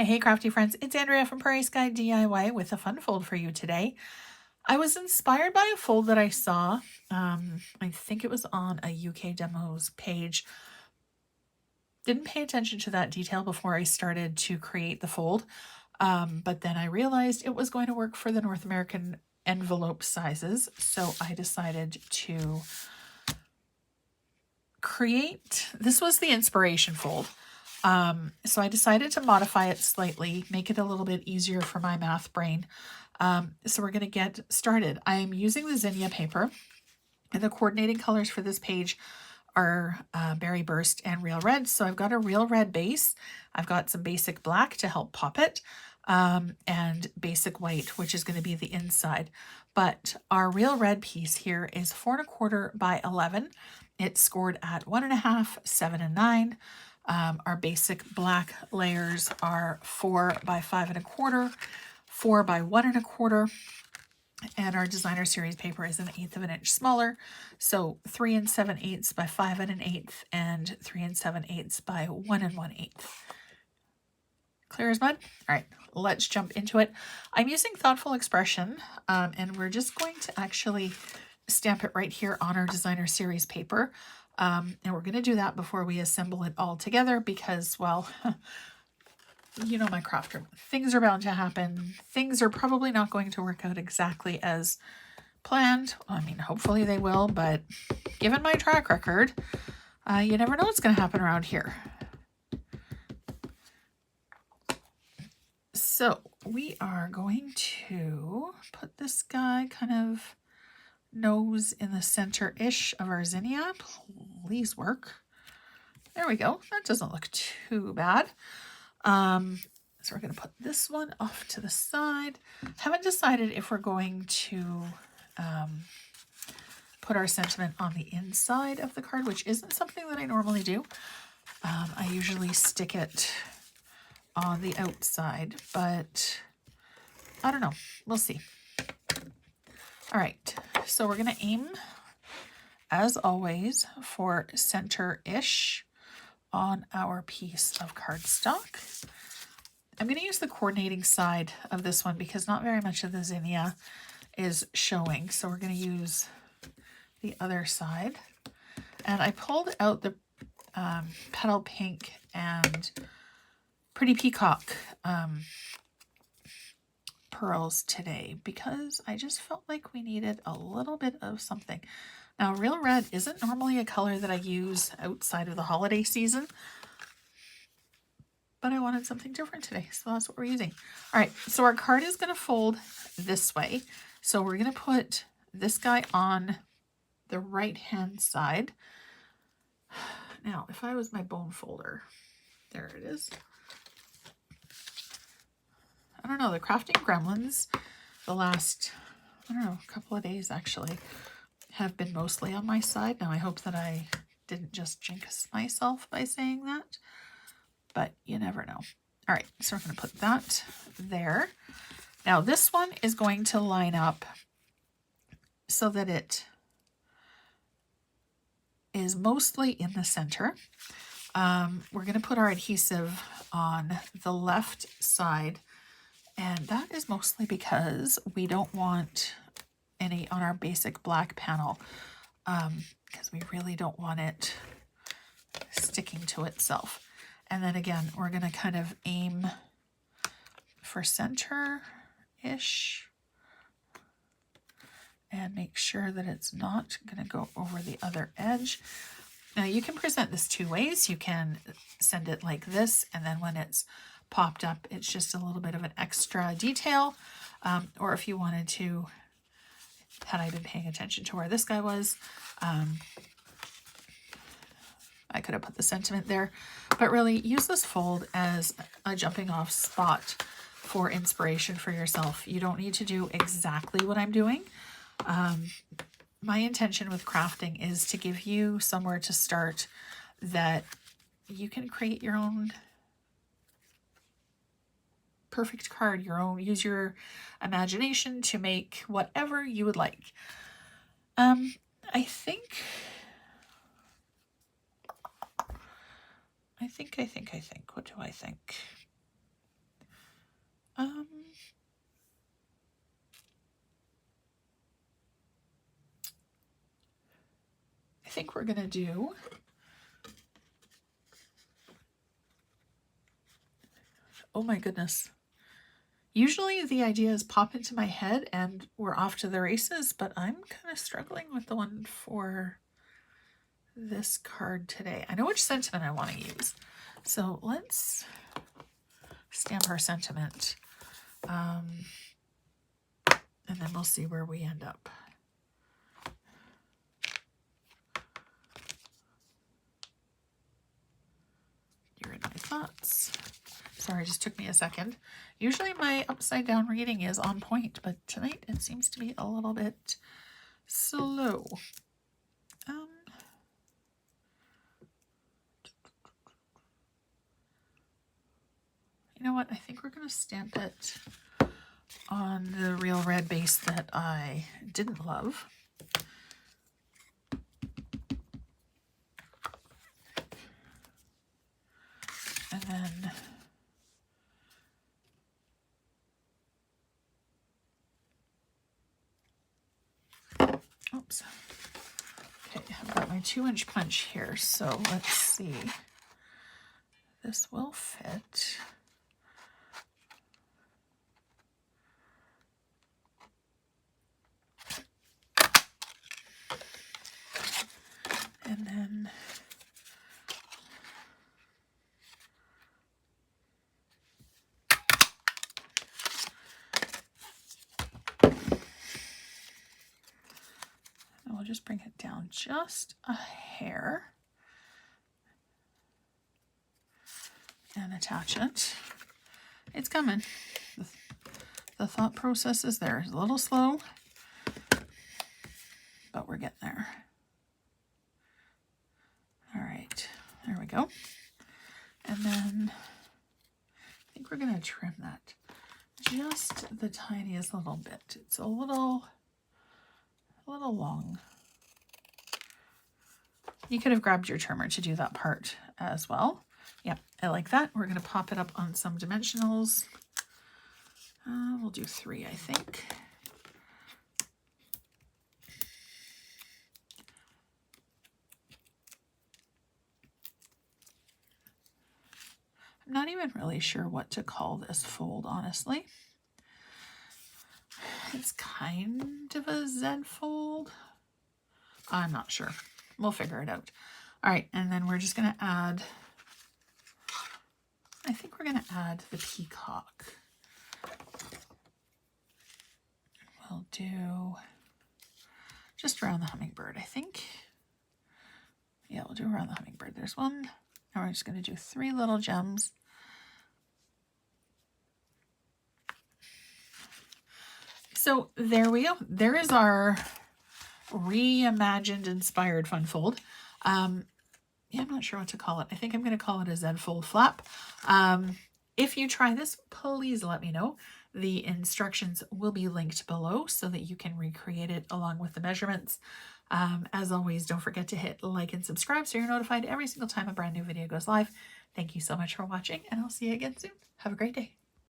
Hey, crafty friends, it's Andrea from Prairie Sky DIY with a fun fold for you today. I was inspired by a fold that I saw. I think it was on a UK Demos page. Didn't pay attention to that detail before I started to create the fold, but then I realized it was going to work for the North American envelope sizes, so I decided to create, this was the inspiration fold. So I decided to modify it slightly, make it a little bit easier for my math brain. So we're going to get started. I am using the Zinnia paper, and the coordinating colors for this page are Berry Burst and Real Red. So I've got a Real Red base. I've got some basic black to help pop it, and basic white, which is going to be the inside. But our Real Red piece here is 4¼ by 11. It's scored at 1.5, 7, and 9. Our basic black layers are 4 by 5¼ 4 by 1¼ and our designer series paper is 1/8 of an inch smaller. So 3 7/8 by 5 1/8 and 3 7/8 by 1 1/8. Clear as mud? All right, let's jump into it. I'm using Thoughtful Expression, and we're just going to actually stamp it right here on our designer series paper. And we're going to do that before we assemble it all together because, well, you know my craft room. Things are bound to happen. Things are probably not going to work out exactly as planned. I mean, hopefully they will, but given my track record, you never know what's going to happen around here. So we are going to put this guy kind of nose in the center-ish of our zinnia. Please work. There we go. That doesn't look too bad. So we're going to put this one off to the side. Haven't decided if we're going to put our sentiment on the inside of the card, which isn't something that I normally do. I usually stick it on the outside, but I don't know. We'll see. All right, so we're going to aim, as always, for center-ish on our piece of cardstock. I'm going to use the coordinating side of this one because not very much of the zinnia is showing. So we're going to use the other side. And I pulled out the Petal Pink and Pretty Peacock pearls today because I just felt like we needed a little bit of something. Now, Real Red isn't normally a color that I use outside of the holiday season, but I wanted something different today, so that's what we're using. All right, so our card is going to fold this way. So we're going to put this guy on the right-hand side. Now, if I was my bone folder, there it is. I don't know, the crafting gremlins, the last, I don't know, couple of days actually, have been mostly on my side. Now, I hope that I didn't just jinx myself by saying that, but you never know. All right, so we're going to put that there. Now, this one is going to line up so that it is mostly in the center. We're going to put our adhesive on the left side, and that is mostly because we don't want any on our basic black panel, because we really don't want it sticking to itself. And then again, we're going to kind of aim for center-ish and make sure that it's not going to go over the other edge. Now, you can present this two ways. You can send it like this, and then when it's popped up, it's just a little bit of an extra detail. Or if you wanted to, had I been paying attention to where this guy was, I could have put the sentiment there, but really use this fold as a jumping off spot for inspiration for yourself. You don't need to do exactly what I'm doing. My intention with crafting is to give you somewhere to start that you can create your own perfect card, use your imagination to make whatever you would like. I think, what do I think? I think we're going to do oh my goodness. Usually the ideas pop into my head and we're off to the races, but I'm kind of struggling with the one for this card today. I know which sentiment I want to use. So let's stamp our sentiment. And then we'll see where we end up. You're in my thoughts. Sorry, it just took me a second. Usually my upside down reading is on point, but tonight it seems to be a little bit slow. You know what? I think we're going to stamp it on the real red base that I didn't love. And then oops. Okay, I've got my 2-inch punch here, so let's see. This will fit. And then we'll just bring it down just a hair and attach it. It's coming. The thought process is there. It's a little slow, but we're getting there. All right, there we go. And then I think we're going to trim that just the tiniest little bit. It's a little long. You could have grabbed your trimmer to do that part as well. Yep, I like that. We're going to pop it up on some dimensionals. We'll do 3, I think. I'm not even really sure what to call this fold, honestly. It's kind of a Z fold. I'm not sure. We'll figure it out. All right, and then we're just going to add, I think we're going to add the peacock. We'll do just around the hummingbird, I think. Yeah, we'll do around the hummingbird. There's one. Now we're just going to do 3 little gems. So there we go. There is our reimagined, inspired fun fold. Yeah, I'm not sure what to call it. I think I'm going to call it a Z fold flap. If you try this, please let me know. The instructions will be linked below so that you can recreate it along with the measurements. As always, don't forget to hit like and subscribe so you're notified every single time a brand new video goes live. Thank you so much for watching, and I'll see you again soon. Have a great day.